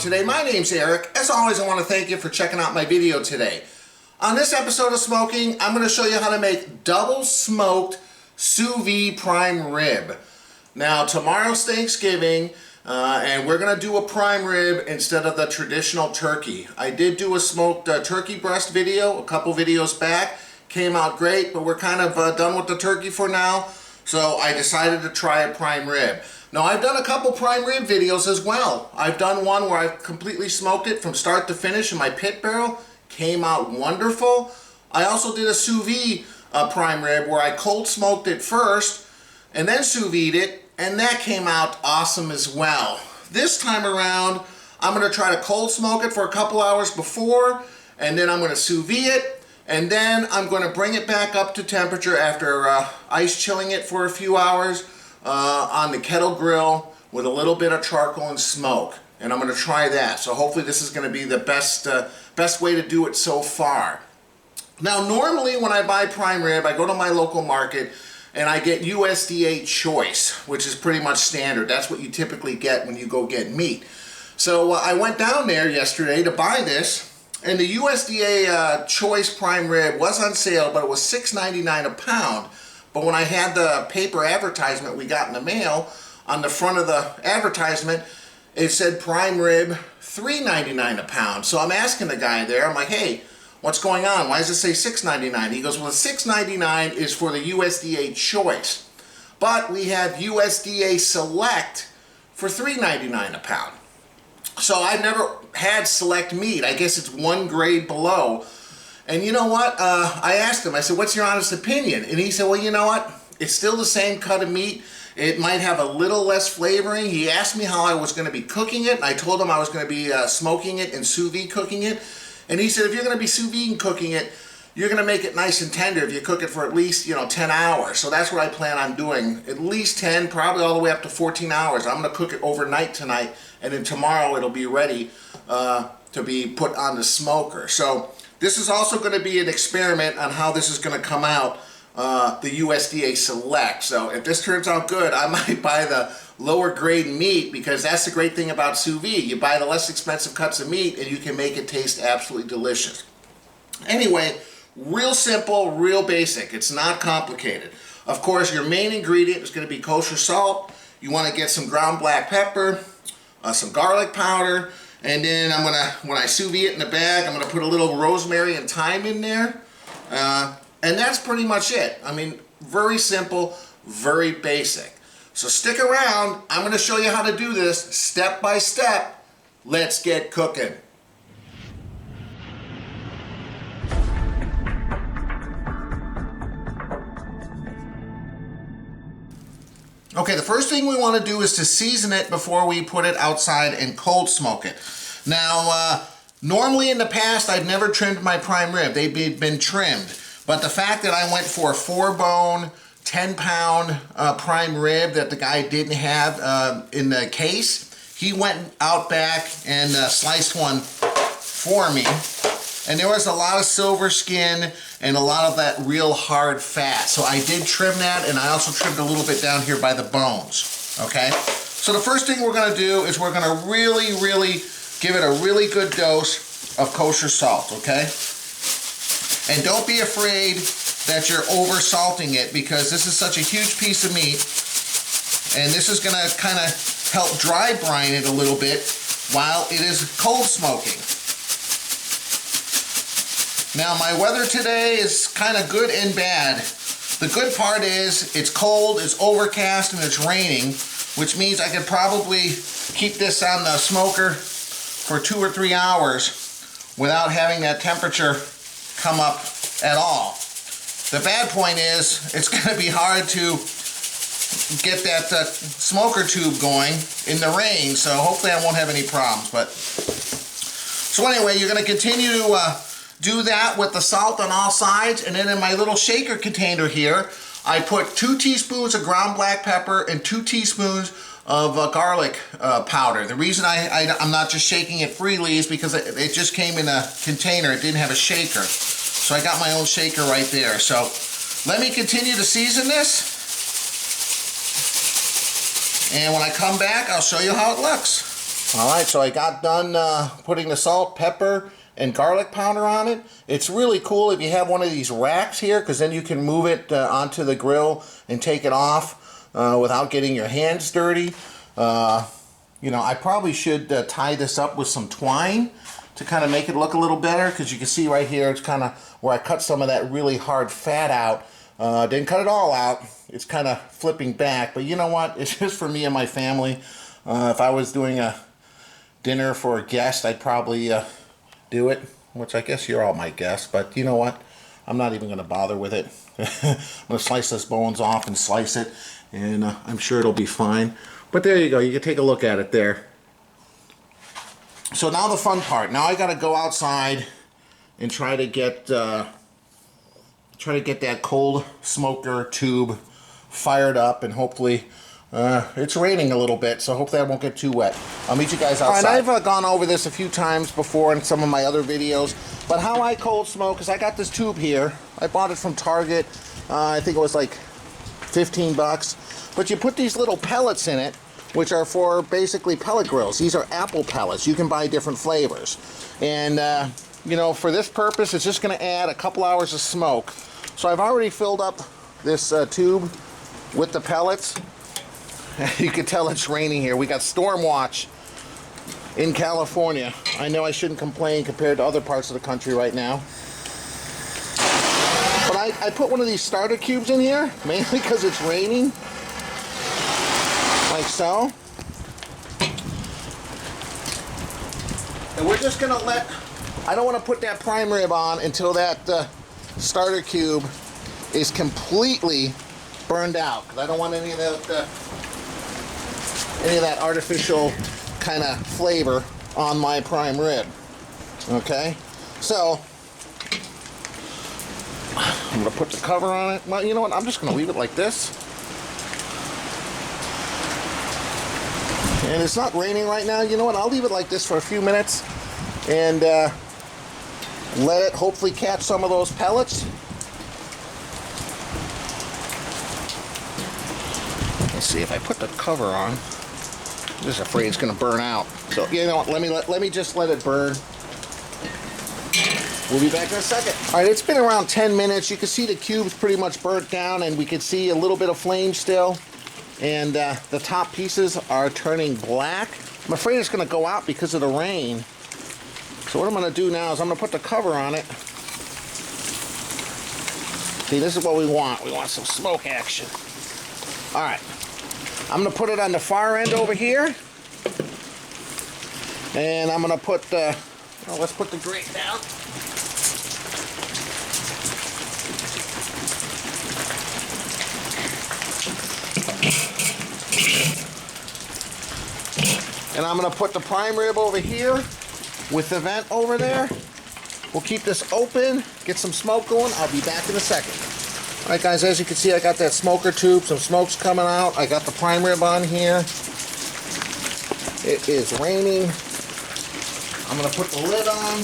today? My name's Eric. As always, I want to thank you for checking out my video today. On this episode of Smoking, I'm going to show you how to make double smoked sous vide prime rib. Now, tomorrow's Thanksgiving, and we're going to do a prime rib instead of the traditional turkey. I did do a smoked turkey breast video a couple videos back. Came out great, but we're kind of done with the turkey for now, so I decided to try a prime rib. Now, I've done a couple prime rib videos as well. I've done one where I've completely smoked it from start to finish in my pit barrel. Came out wonderful. I also did a sous vide prime rib where I cold smoked it first and then sous vide it, and that came out awesome as well. This time around, I'm going to try to cold smoke it for a couple hours before, and then I'm going to sous vide it, and then I'm going to bring it back up to temperature after ice chilling it for a few hours on the kettle grill with a little bit of charcoal and smoke. And I'm going to try that. So hopefully this is going to be the best way to do it so far. Now, normally when I buy prime rib, I go to my local market and I get USDA choice, which is pretty much standard. That's what you typically get when you go get meat. So I went down there yesterday to buy this, and the USDA choice prime rib was on sale, but it was $6.99 a pound. But when I had the paper advertisement we got in the mail, on the front of the advertisement, it said prime rib $3.99 a pound. So I'm asking the guy there, I'm like, hey, what's going on? Why does it say $6.99? He goes, well, the $6.99 is for the USDA choice. But we have USDA select for $3.99 a pound. So I've never had select meat. I guess it's one grade below. And you know what? I asked him, I said, what's your honest opinion? And he said, well, you know what? It's still the same cut of meat. It might have a little less flavoring. He asked me how I was going to be cooking it. And I told him I was going to be smoking it and sous vide cooking it. And he said, if you're going to be sous vide cooking it, you're going to make it nice and tender if you cook it for at least, 10 hours. So that's what I plan on doing. At least 10, probably all the way up to 14 hours. I'm going to cook it overnight tonight. And then tomorrow it'll be ready to be put on the smoker. So this is also going to be an experiment on how this is going to come out, the USDA Select. So if this turns out good, I might buy the lower grade meat, because that's the great thing about sous vide. You buy the less expensive cuts of meat and you can make it taste absolutely delicious. Anyway, real simple, real basic. It's not complicated. Of course, your main ingredient is going to be kosher salt. You want to get some ground black pepper, some garlic powder, and then when I sous vide it in the bag, I'm gonna put a little rosemary and thyme in there, and that's pretty much it. I mean, very simple, very basic. So stick around. I'm gonna show you how to do this step by step. Let's get cooking. Okay, the first thing we want to do is to season it before we put it outside and cold smoke it. Now, normally in the past, I've never trimmed my prime rib. They've been trimmed. But the fact that I went for a 4-bone, 10-pound prime rib that the guy didn't have in the case, he went out back and sliced one for me. And there was a lot of silver skin and a lot of that real hard fat. So I did trim that, and I also trimmed a little bit down here by the bones, okay? So the first thing we're gonna do is we're gonna really give it a really good dose of kosher salt, okay? And don't be afraid that you're over salting it, because this is such a huge piece of meat, and this is gonna kind of help dry brine it a little bit while it is cold smoking. Now, my weather today is kind of good and bad. The good part is it's cold, it's overcast, and it's raining, which means I could probably keep this on the smoker for 2 or 3 hours without having that temperature come up at all. The bad point is it's going to be hard to get that smoker tube going in the rain, so hopefully I won't have any problems. So anyway, you're going to continue to do that with the salt on all sides, and then in my little shaker container here, I put 2 teaspoons of ground black pepper and 2 teaspoons of garlic powder. The reason I'm not just shaking it freely is because it just came in a container. It didn't have a shaker. So I got my own shaker right there. So let me continue to season this. And when I come back, I'll show you how it looks. Alright, so I got done putting the salt, pepper, and garlic powder on it. It's really cool if you have one of these racks here, because then you can move it onto the grill and take it off without getting your hands dirty. You know, I probably should tie this up with some twine to kind of make it look a little better, because you can see right here, it's kind of where I cut some of that really hard fat out. Didn't cut it all out. It's kind of flipping back, but you know what? It's just for me and my family. If I was doing a dinner for a guest, I'd probably do it, which I guess you're all my guests, but you know what? I'm not even going to bother with it. I'm going to slice those bones off and slice it, and I'm sure it'll be fine. But there you go. You can take a look at it there. So now the fun part. Now I got to go outside and try to get that cold smoker tube fired up, and hopefully it's raining a little bit, so hopefully I won't get too wet. I'll meet you guys outside. Alright, I've gone over this a few times before in some of my other videos, but how I cold smoke is I got this tube here. I bought it from Target. I think it was like 15 bucks. But you put these little pellets in it, which are for basically pellet grills. These are apple pellets. You can buy different flavors. And, you know, for this purpose, it's just going to add a couple hours of smoke. So I've already filled up this tube with the pellets. You can tell it's raining here. We got storm watch in California. I know I shouldn't complain compared to other parts of the country right now. But I put one of these starter cubes in here, mainly because it's raining. Like so. And we're just going to I don't want to put that prime rib on until that starter cube is completely burned out, because I don't want any of that artificial kind of flavor on my prime rib. Okay, so I'm going to put the cover on it. Well, you know what? I'm just going to leave it like this. And it's not raining right now. You know what? I'll leave it like this for a few minutes and let it hopefully catch some of those pellets. Let's see, if I put the cover on, I'm just afraid it's going to burn out. So you know what? Let me just let it burn. We'll be back in a second. All right, it's been around 10 minutes. You can see the cube's pretty much burnt down, and we can see a little bit of flame still. And the top pieces are turning black. I'm afraid it's going to go out because of the rain. So what I'm going to do now is I'm going to put the cover on it. See, this is what we want. We want some smoke action. All right. I'm going to put it on the far end over here. And I'm going to put the... Well, let's put the grate down. And I'm going to put the prime rib over here with the vent over there. We'll keep this open, get some smoke going. I'll be back in a second. All right, guys, as you can see, I got that smoker tube. Some smoke's coming out. I got the prime rib on here. It is raining. I'm going to put the lid on.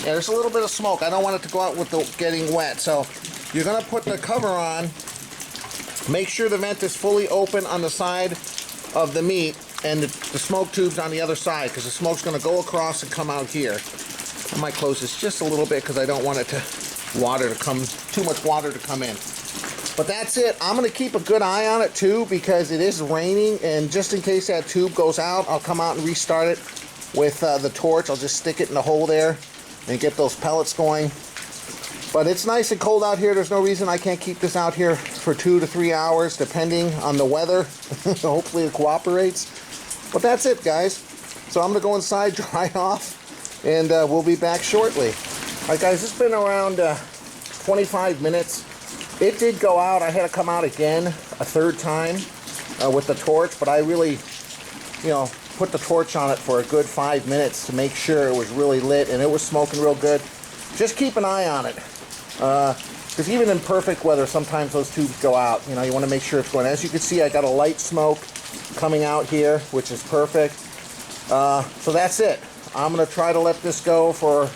Yeah, there's a little bit of smoke. I don't want it to go out with the getting wet. So you're going to put the cover on. Make sure the vent is fully open on the side of the meat, and the smoke tube's on the other side, because the smoke's going to go across and come out here. I might close this just a little bit because I don't want it to too much water to come in. But that's it. I'm going to keep a good eye on it too, because it is raining, and just in case that tube goes out, I'll come out and restart it with the torch. I'll just stick it in the hole there and get those pellets going. But it's nice and cold out here. There's no reason I can't keep this out here for 2 to 3 hours, depending on the weather. Hopefully it cooperates. But that's it, guys. So I'm going to go inside, dry off, and we'll be back shortly. All right, guys, it's been around 25 minutes. It did go out. I had to come out again a third time with the torch, but I really, you know, put the torch on it for a good 5 minutes to make sure it was really lit, and it was smoking real good. Just keep an eye on it. Because even in perfect weather, sometimes those tubes go out. You know, you want to make sure it's going. As you can see, I got a light smoke coming out here, which is perfect. So that's it. I'm going to try to let this go for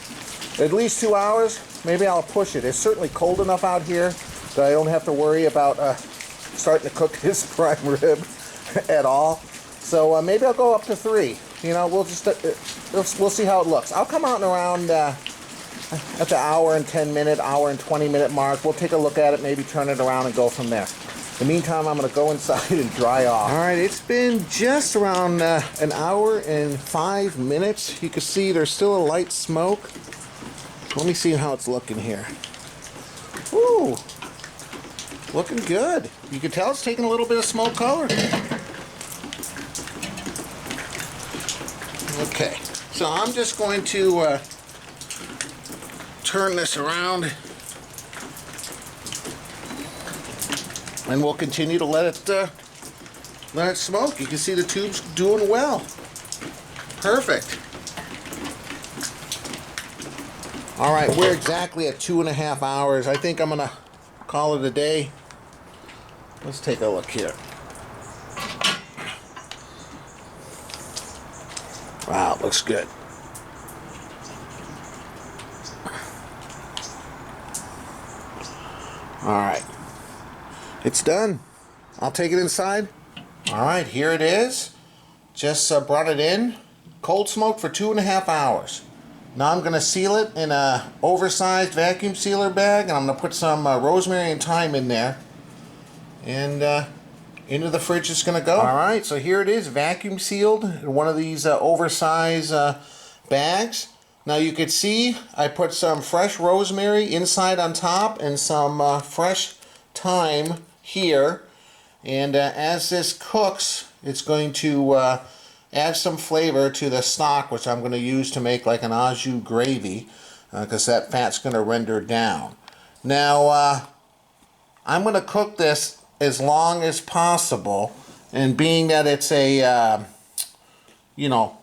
at least 2 hours. Maybe I'll push it. It's certainly cold enough out here that I don't have to worry about starting to cook this prime rib at all. So maybe I'll go up to 3. You know, we'll just we'll see how it looks. I'll come out in around at the hour and 10-minute, hour and 20-minute mark. We'll take a look at it, maybe turn it around and go from there. In the meantime, I'm going to go inside and dry off. All right, it's been just around an hour and 5 minutes. You can see there's still a light smoke. Let me see how it's looking here. Ooh, looking good. You can tell it's taking a little bit of smoke color. Okay, so I'm just going to turn this around, and we'll continue to let it smoke. You can see the tube's doing well. Perfect. All right, we're exactly at 2.5 hours. I think I'm gonna call it a day. Let's take a look here. Wow, it looks good. All right, it's done. I'll take it inside. All right, here it is. Just brought it in. Cold smoke for 2.5 hours. Now I'm going to seal it in a oversized vacuum sealer bag, and I'm going to put some rosemary and thyme in there. And into the fridge it's going to go. All right, so here it is, vacuum sealed in one of these oversized bags. Now you can see I put some fresh rosemary inside on top and some fresh thyme here. And as this cooks, it's going to add some flavor to the stock, which I'm going to use to make like an au jus gravy, because that fat's going to render down. Now I'm going to cook this as long as possible, and being that it's a you know,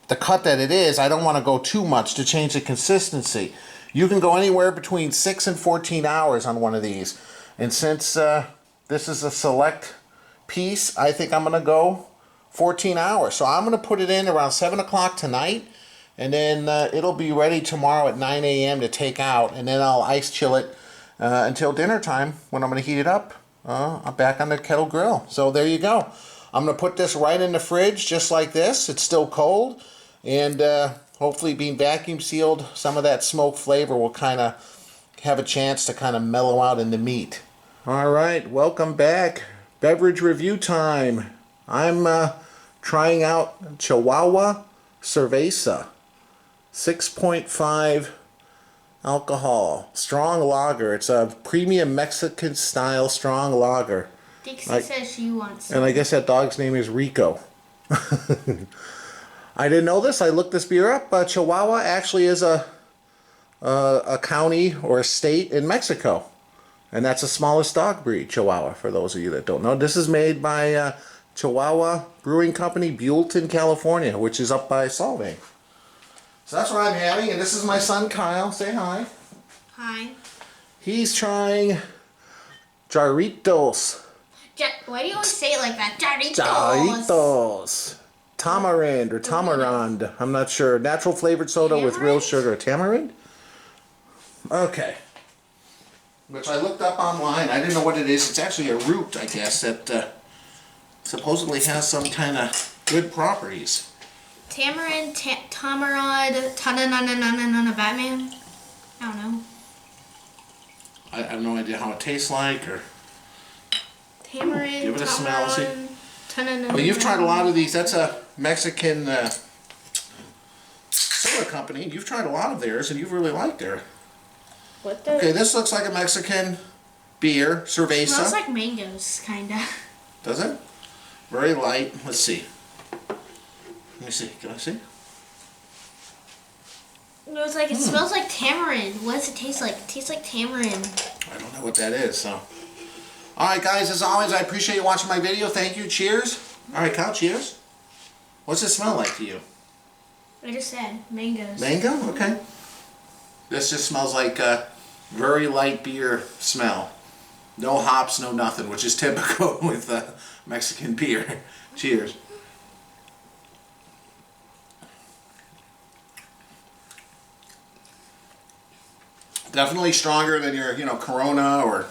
the cut that it is, I don't want to go too much to change the consistency. You can go anywhere between 6 and 14 hours on one of these, and since this is a select piece, I think I'm going to go 14 hours. So I'm going to put it in around 7 o'clock tonight, and then it'll be ready tomorrow at 9 a.m. to take out, and then I'll ice chill it until dinner time, when I'm going to heat it up back on the kettle grill. So there you go. I'm going to put this right in the fridge just like this. It's still cold, and hopefully being vacuum sealed, some of that smoke flavor will kind of have a chance to kind of mellow out in the meat. All right, welcome back. Beverage review time. I'm trying out Chihuahua Cerveza, 6.5 alcohol, strong lager. It's a premium Mexican style strong lager. Dixie says she wants some. And I guess that dog's name is Rico. I didn't know this. I looked this beer up. Chihuahua actually is a county or a state in Mexico. And that's the smallest dog breed, Chihuahua, for those of you that don't know. This is made by Chihuahua Brewing Company, Buellton, California, which is up by Solvang. So that's what I'm having, and this is my son Kyle. Say hi. Hi. He's trying Jarritos. Why do you always say it like that? Jarritos. Jarritos. Tamarind or tamarind. I'm not sure. Natural flavored soda with real sugar. Tamarind? Okay. Which I looked up online. I didn't know what it is. It's actually a root, I guess, that supposedly has some kind of good properties. Tamarind, tamarod, ta-na-na-na-na-na-na, Batman? I don't know. I have no idea how it tastes like, or... Tamarind, give it a smell, see? Ta-na-na-na-na. Well, you've tried a lot of these. That's a Mexican soda company. You've tried a lot of theirs, and you've really liked theirs. What the? Okay, this looks like a Mexican beer, Cerveza. It smells like mangoes, kinda. Does it? Very light. Let's see. Let me see. Can I see? No, it's like, it smells like tamarind. What does it taste like? It tastes like tamarind. I don't know what that is, so. Alright guys, as always, I appreciate you watching my video. Thank you. Cheers. Alright, Kyle, cheers. What's it smell like to you? I just said mangoes. Mango? Okay. This just smells like a very light beer smell. No hops, no nothing, which is typical with Mexican beer. Cheers. Definitely stronger than your, Corona or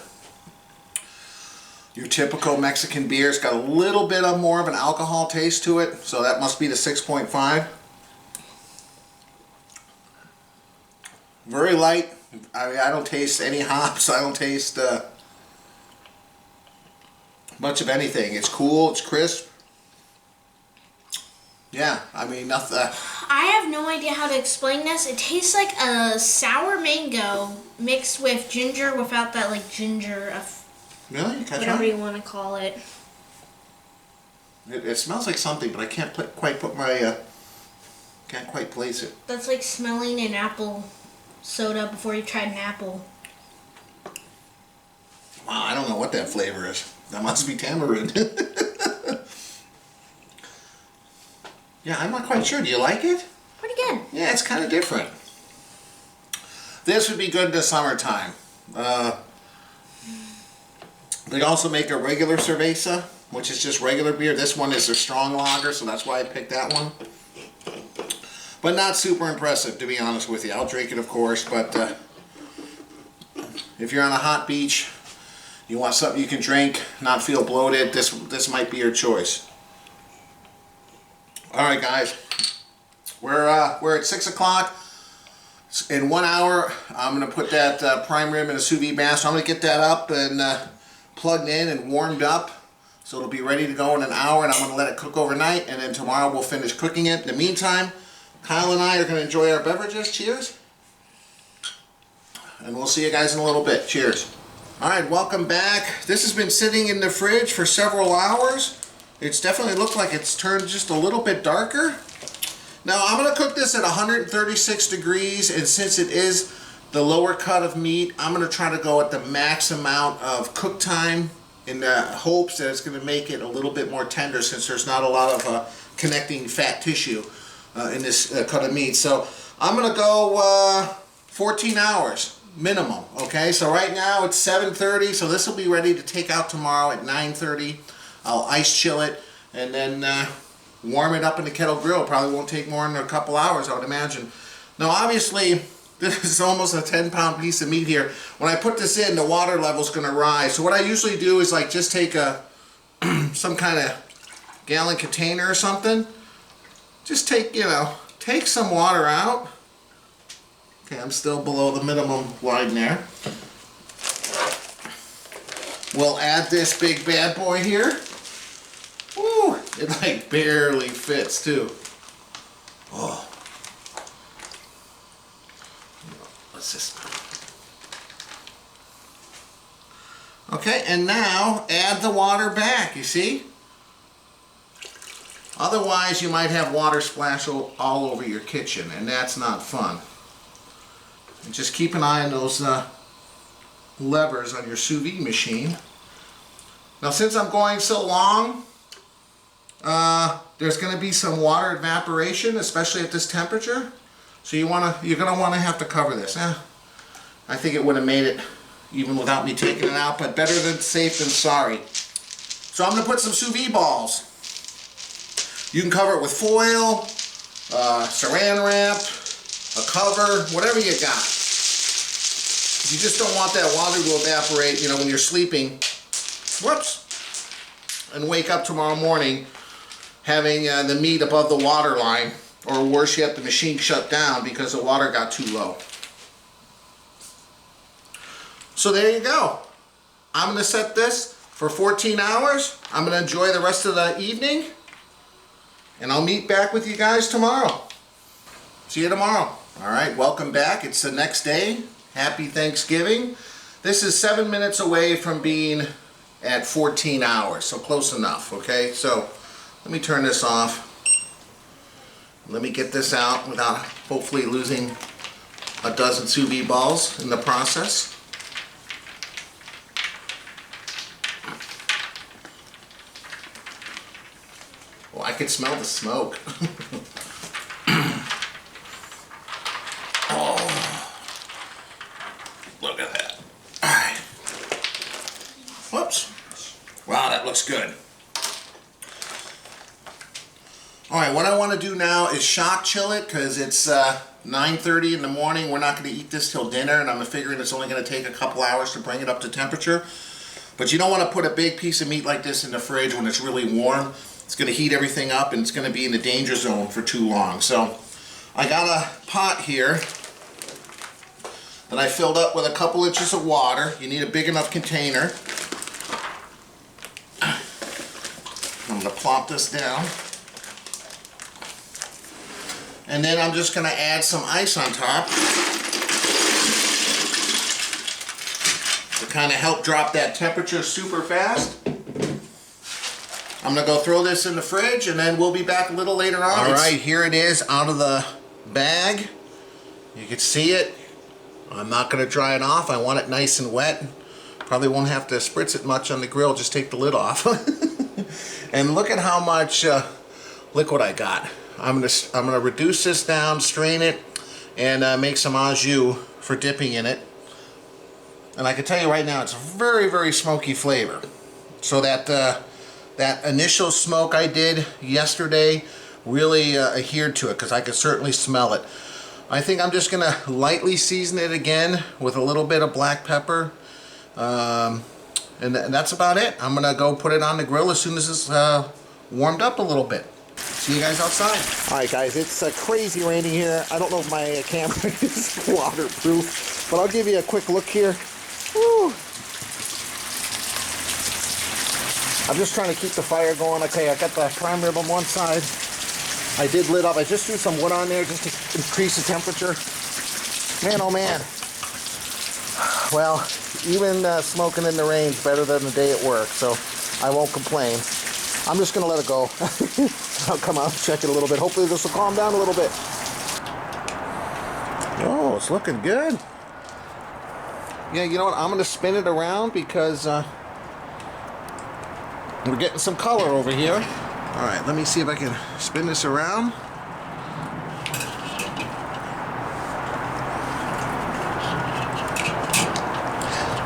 Your typical Mexican beer. It's got a little bit of more of an alcohol taste to it, so that must be the 6.5. Very light. I don't taste any hops. I don't taste much of anything. It's cool. It's crisp. Yeah, I mean, nothing. I have no idea how to explain this. It tastes like a sour mango mixed with ginger without that like ginger, Really? whatever you want to call it. It smells like something, but I can't quite put my can't quite place it. That's like smelling an apple soda before you tried an apple. Wow, I don't know what that flavor is. That must be tamarind. Yeah, I'm not quite sure. Do you like it? Pretty good. Yeah, it's kind of different. This would be good in the summertime. They also make a regular cerveza, which is just regular beer. This one is a strong lager, so that's why I picked that one. But not super impressive, to be honest with you. I'll drink it, of course, but if you're on a hot beach, you want something you can drink, not feel bloated, this might be your choice. All right, guys, we're at 6 o'clock. In 1 hour, I'm going to put that prime rib in a sous vide mask. I'm going to get that up and plugged in and warmed up, so it'll be ready to go in an hour, and I'm going to let it cook overnight, and then tomorrow we'll finish cooking it. In the meantime, Kyle and I are going to enjoy our beverages. Cheers. And we'll see you guys in a little bit. Cheers. All right, welcome back. This has been sitting in the fridge for several hours. It's definitely looked like it's turned just a little bit darker. Now I'm going to cook this at 136 degrees, and since it is the lower cut of meat, I'm going to try to go at the max amount of cook time in the hopes that it's going to make it a little bit more tender, since there's not a lot of connecting fat tissue in this cut of meat. So I'm going to go 14 hours minimum. Okay, so right now it's 7:30, so this will be ready to take out tomorrow at 9:30. I'll ice chill it and then warm it up in the kettle grill. Probably won't take more than a couple hours, I would imagine. Now obviously this is almost a 10-pound piece of meat here. When I put this in, the water level is going to rise. So what I usually do is like just take a some kind of gallon container or something. Just take some water out. Okay, I'm still below the minimum line there. We'll add this big bad boy here. Woo! It like barely fits too. Oh. What's this? Okay, and now add the water back, you see? Otherwise you might have water splash all over your kitchen, and that's not fun. And just keep an eye on those levers on your sous vide machine. Now since I'm going so long, there's going to be some water evaporation, especially at this temperature. So you're going to want to have to cover this. I think it would have made it even without me taking it out, but better than safe than sorry. So I'm going to put some sous vide balls. You can cover it with foil, saran wrap, a cover, whatever you got. You just don't want that water to evaporate, when you're sleeping. Whoops. And wake up tomorrow morning having the meat above the water line, or worse yet, the machine shut down because the water got too low. So there you go. I'm going to set this for 14 hours. I'm going to enjoy the rest of the evening, and I'll meet back with you guys tomorrow. See you tomorrow. All right, welcome back. It's the next day. Happy Thanksgiving. This is 7 minutes away from being at 14 hours, so close enough, okay? So let me turn this off. Let me get this out without hopefully losing a dozen sous vide balls in the process. Oh, I could smell the smoke. Oh, look at that. All right. Whoops. Wow, that looks good. All right, what I want to do now is shock chill it, because it's 9:30 in the morning. We're not going to eat this till dinner, and I'm figuring it's only going to take a couple hours to bring it up to temperature. But you don't want to put a big piece of meat like this in the fridge when it's really warm. It's going to heat everything up and it's going to be in the danger zone for too long. So I got a pot here that I filled up with a couple inches of water. You need a big enough container. I'm going to plop this down. And then I'm just going to add some ice on top to kind of help drop that temperature super fast. I'm going to go throw this in the fridge and then we'll be back a little later on. Alright, here it is out of the bag. You can see it. I'm not going to dry it off. I want it nice and wet. Probably won't have to spritz it much on the grill. Just take the lid off. And look at how much liquid I got. I'm gonna reduce this down, strain it, and make some au jus for dipping in it. And I can tell you right now, it's a very, very smoky flavor. So that that initial smoke I did yesterday really adhered to it, because I could certainly smell it. I think I'm just gonna lightly season it again with a little bit of black pepper, and that's about it. I'm gonna go put it on the grill as soon as it's warmed up a little bit. See you guys outside. Alright guys, it's crazy raining here. I don't know if my camera is waterproof, but I'll give you a quick look here. Woo. I'm just trying to keep the fire going. Okay, I got the prime rib on one side. I did lid up. I just threw some wood on there just to increase the temperature. Man, oh man. Well, even smoking in the rain's better than the day at work, so I won't complain. I'm just going to let it go. I'll come out and check it a little bit. Hopefully this will calm down a little bit. Oh, it's looking good. Yeah, you know what? I'm going to spin it around because we're getting some color over here. All right, let me see if I can spin this around.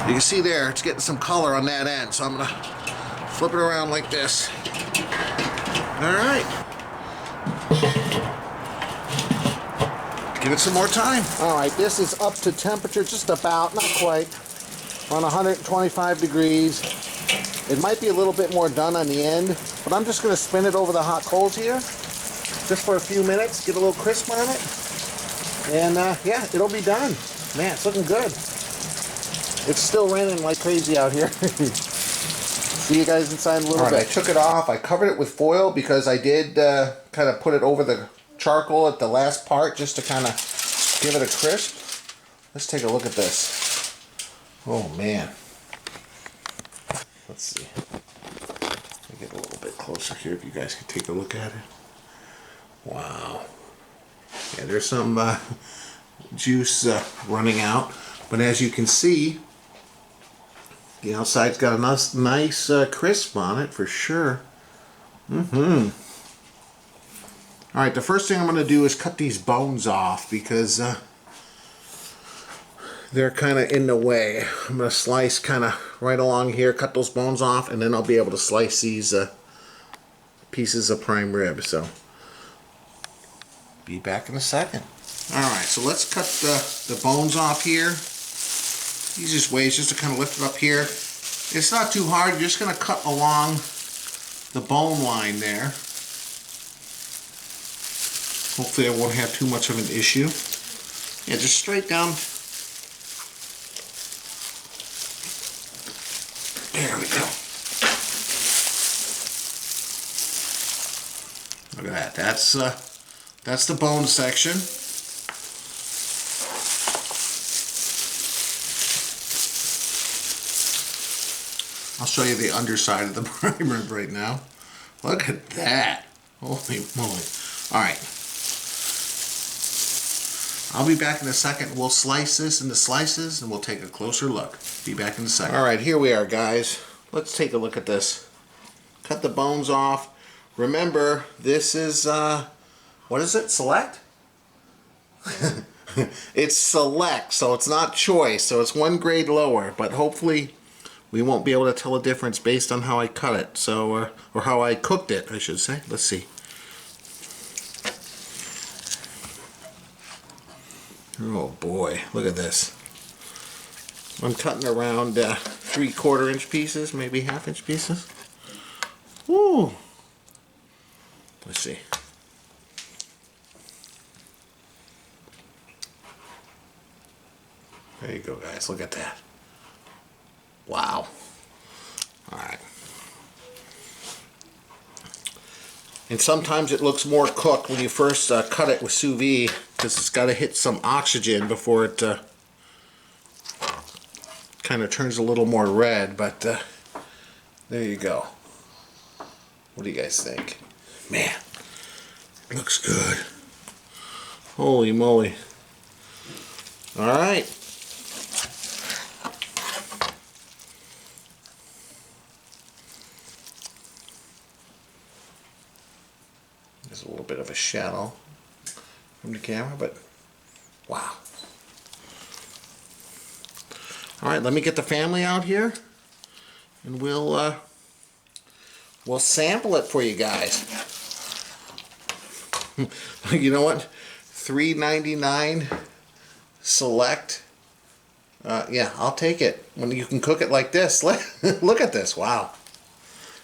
You can see there, it's getting some color on that end, so I'm going to flip it around like this. All right. Give it some more time. All right, this is up to temperature, just about, not quite, on 125 degrees. It might be a little bit more done on the end, but I'm just going to spin it over the hot coals here, just for a few minutes, get a little crisp on it, and yeah, it'll be done. Man, it's looking good. It's still raining like crazy out here. See you guys inside in a little bit. I took it off. I covered it with foil because I did kind of put it over the charcoal at the last part just to kind of give it a crisp. Let's take a look at this. Oh man. Let's see. Let me get a little bit closer here if you guys can take a look at it. Wow. Yeah, there's some juice running out. But as you can see, the outside's got a nice crisp on it for sure. Alright, the first thing I'm going to do is cut these bones off because they're kind of in the way. I'm going to slice kind of right along here, cut those bones off, and then I'll be able to slice these pieces of prime rib. So, be back in a second. Alright, so let's cut the bones off here. Easiest way is just to kind of lift it up here. It's not too hard. You're just going to cut along the bone line there. Hopefully I won't have too much of an issue. Yeah, just straight down. There we go. Look at that. That's the bone section. I'll show you the underside of the prime rib right now. Look at that. Holy moly. Alright. I'll be back in a second. We'll slice this into slices and we'll take a closer look. Be back in a second. Alright, here we are, guys. Let's take a look at this. Cut the bones off. Remember, this is, what is it? Select? It's select, so it's not choice. So it's one grade lower, but hopefully we won't be able to tell a difference based on how I cut it, so or how I cooked it, I should say. Let's see. Oh boy, look at this. I'm cutting around 3/4 inch pieces, maybe 1/2 inch pieces. Woo! Let's see. There you go, guys. Look at that. Wow. All right. And sometimes it looks more cooked when you first cut it with sous vide, because it's got to hit some oxygen before it kind of turns a little more red. But there you go. What do you guys think? Man, it looks good. Holy moly. All right. There's a little bit of a shadow from the camera, but wow. All right, let me get the family out here, and we'll sample it for you guys. You know what? $3.99 select. Yeah, I'll take it when you can cook it like this. Look at this. Wow.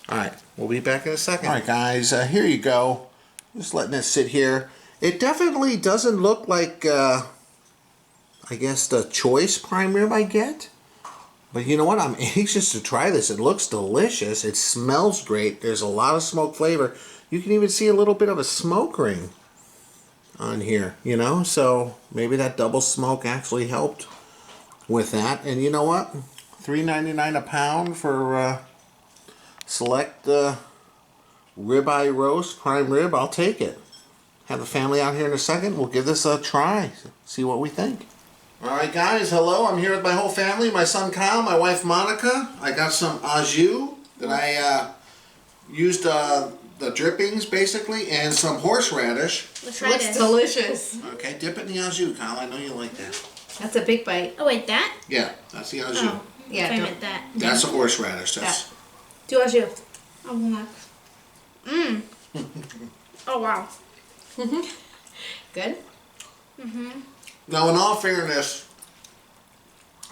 All right, we'll be back in a second. All right, guys, here you go. Just letting it sit here. It definitely doesn't look like, I guess, the choice prime rib I get. But you know what? I'm anxious to try this. It looks delicious. It smells great. There's a lot of smoke flavor. You can even see a little bit of a smoke ring on here, you know? So maybe that double smoke actually helped with that. And you know what? $3.99 a pound for select ribeye roast, prime rib. I'll take it. Have the family out here in a second. We'll give this a try. See what we think. Alright guys, hello. I'm here with my whole family. My son Kyle, my wife Monica. I got some au jus that I used the drippings basically, and some horseradish. Let's try Looks this. delicious. Okay, dip it in the au jus, Kyle. I know you like that. That's a big bite. Oh wait, that? Yeah, that's the au jus. Oh, Yeah, I don't- meant that. That's the horseradish. That's Do as you. Oh wow. Mmm. Oh wow. Good? Now, in all fairness,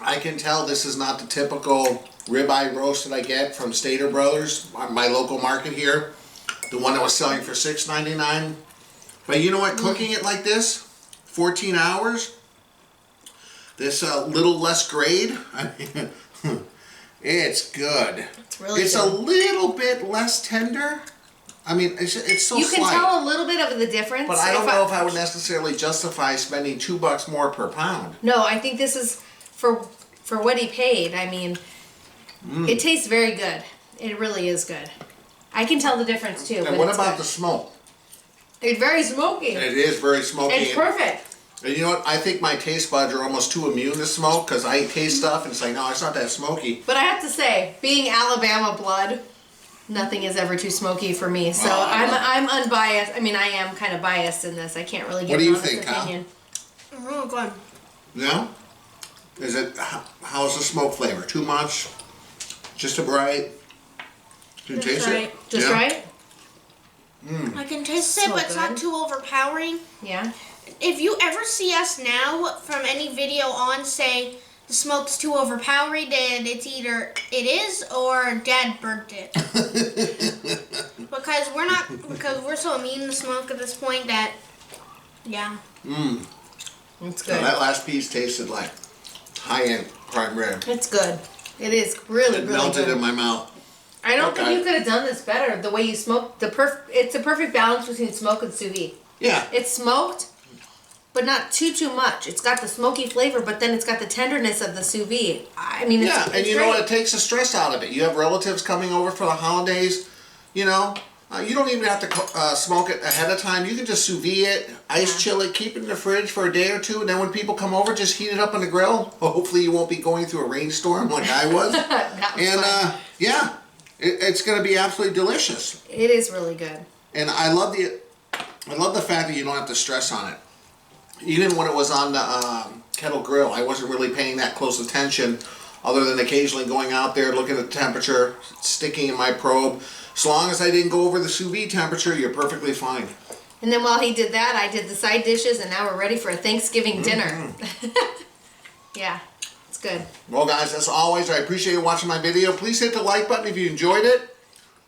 I can tell this is not the typical ribeye roast that I get from Stater Brothers, my local market here. The one that was selling for $6.99. But you know what? Cooking it like this, 14 hours, this little less grade, I mean, it's good. It's really It's good. a little bit less tender. I mean, it's so You slight. can tell a little bit of the difference. But I don't know if I would necessarily justify spending $2 more per pound. No, I think this is for what he paid. I mean, it tastes very good. It really is good. I can tell the difference too. And but what it's about good. the smoke? It's very smoky. It is very smoky. It's perfect. And you know what? I think my taste buds are almost too immune to smoke, because I taste stuff and say, no, it's not that smoky. But I have to say, being Alabama blood, nothing is ever too smoky for me. So Well, I'm unbiased. I mean, I am kind of biased in this. I can't really give What do an you honest think, Kyle? opinion. Really good. No? Is it, how's the smoke flavor? Too much? Just a bright? Can you Just taste right. it? Just Yeah? right? I can taste it, So but it's not good. too overpowering. Yeah. If you ever see us now from any video on say the smoke's too overpowering, then it's either it is or Dad burnt it. because we're so immune to smoke at this point that yeah. It's Now, good. that last piece tasted like high-end prime rib. It's good. It is really, It really melted good. in my mouth. I don't Okay. think you could have done this better. The way you smoke, it's a perfect balance between smoke and sous vide. Yeah. It's smoked, but not too much. It's got the smoky flavor, but then it's got the tenderness of the sous vide. I mean, it's, Yeah, it's and you great. know what? It takes the stress out of it. You have relatives coming over for the holidays, you know. You don't even have to smoke it ahead of time. You can just sous vide it, ice chill it, keep it in the fridge for a day or two, and then when people come over, just heat it up on the grill. Hopefully you won't be going through a rainstorm like I was. That was And fun. yeah, it's going to be absolutely delicious. It is really good. And I love the fact that you don't have to stress on it. Even when it was on the kettle grill, I wasn't really paying that close attention, other than occasionally going out there, looking at the temperature, sticking in my probe. As long as I didn't go over the sous vide temperature, you're perfectly fine. And then while he did that, I did the side dishes, and now we're ready for a Thanksgiving dinner. Yeah, it's It's good. Well, guys, as always, I appreciate you watching my video. Please hit the like button if you enjoyed it.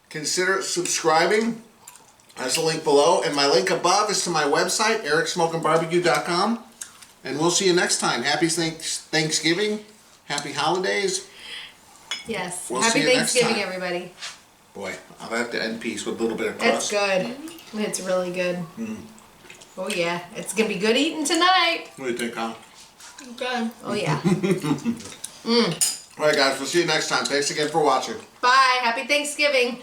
Consider subscribing. There's a link below. And my link above is to my website, ericsmokingbbq.com. And we'll see you next time. Happy Thanksgiving. Happy holidays. Yes. We'll Happy see you next Thanksgiving, time. everybody. Boy, I'll have to end peace with a little bit of It's crust. good. It's really good. Oh yeah, it's gonna be good eating tonight. What do you think, Kyle? Good. Oh yeah. All right, guys, we'll see you next time. Thanks again for watching. Bye. Happy Thanksgiving.